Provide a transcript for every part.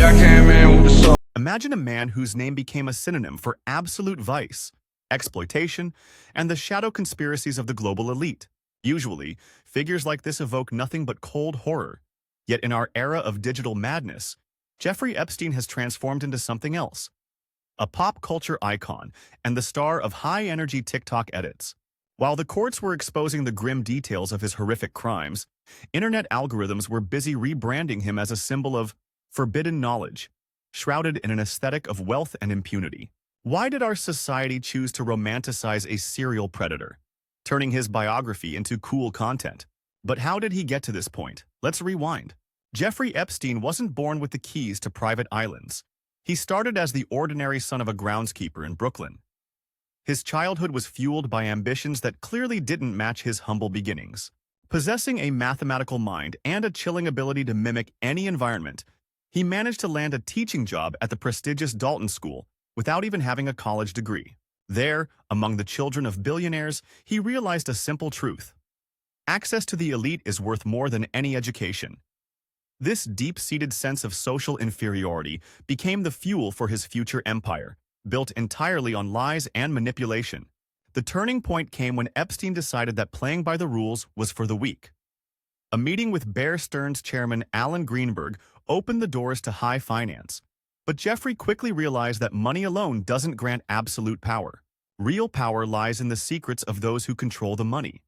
I came in with the soul. Imagine a man whose name became a synonym for absolute vice, exploitation, and the shadow conspiracies of the global elite. Usually, figures like this evoke nothing but cold horror. Yet in our era of digital madness, Jeffrey Epstein has transformed into something else. A pop culture icon and the star of high-energy TikTok edits. While the courts were exposing the grim details of his horrific crimes, internet algorithms were busy rebranding him as a symbol of forbidden knowledge, shrouded in an aesthetic of wealth and impunity. Why did our society choose to romanticize a serial predator, turning his biography into cool content? But how did he get to this point? Let's rewind. Jeffrey Epstein wasn't born with the keys to private islands. He started as the ordinary son of a groundskeeper in Brooklyn. His childhood was fueled by ambitions that clearly didn't match his humble beginnings. Possessing a mathematical mind and a chilling ability to mimic any environment, he managed to land a teaching job at the prestigious Dalton School without even having a college degree. There, among the children of billionaires, he realized a simple truth. Access to the elite is worth more than any education. This deep-seated sense of social inferiority became the fuel for his future empire, built entirely on lies and manipulation. The turning point came when Epstein decided that playing by the rules was for the weak. A meeting with Bear Stearns chairman Alan Greenberg opened the doors to high finance. But Jeffrey quickly realized that money alone doesn't grant absolute power. Real power lies in the secrets of those who control the money.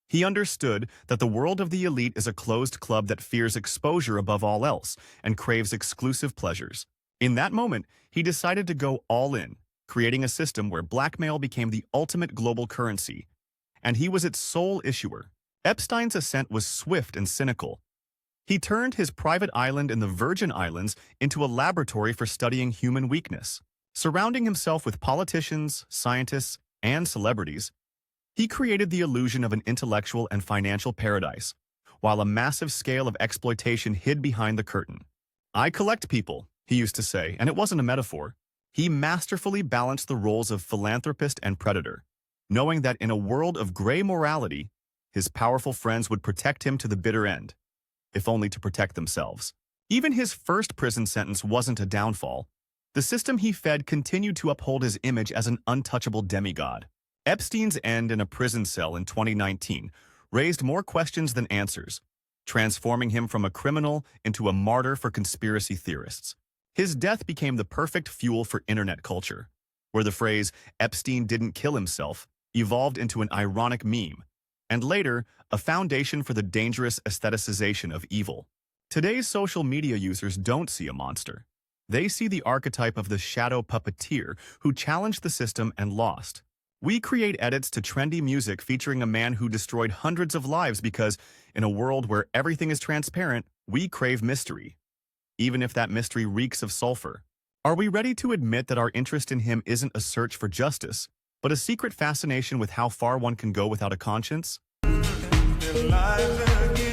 He understood that the world of the elite is a closed club that fears exposure above all else and craves exclusive pleasures. In that moment, he decided to go all in, creating a system where blackmail became the ultimate global currency, and he was its sole issuer. Epstein's ascent was swift and cynical. He turned his private island in the Virgin Islands into a laboratory for studying human weakness. Surrounding himself with politicians, scientists, and celebrities, he created the illusion of an intellectual and financial paradise, while a massive scale of exploitation hid behind the curtain. "I collect people," he used to say, and it wasn't a metaphor. He masterfully balanced the roles of philanthropist and predator, knowing that in a world of gray morality, his powerful friends would protect him to the bitter end, if only to protect themselves. Even his first prison sentence wasn't a downfall. The system he fed continued to uphold his image as an untouchable demigod. Epstein's end in a prison cell in 2019 raised more questions than answers, transforming him from a criminal into a martyr for conspiracy theorists. His death became the perfect fuel for internet culture, where the phrase "Epstein didn't kill himself" evolved into an ironic meme, and later, a foundation for the dangerous aestheticization of evil. Today's social media users don't see a monster. They see the archetype of the shadow puppeteer who challenged the system and lost. We create edits to trendy music featuring a man who destroyed hundreds of lives because, in a world where everything is transparent, we crave mystery, even if that mystery reeks of sulfur. Are we ready to admit that our interest in him isn't a search for justice, but a secret fascination with how far one can go without a conscience? Their lives again.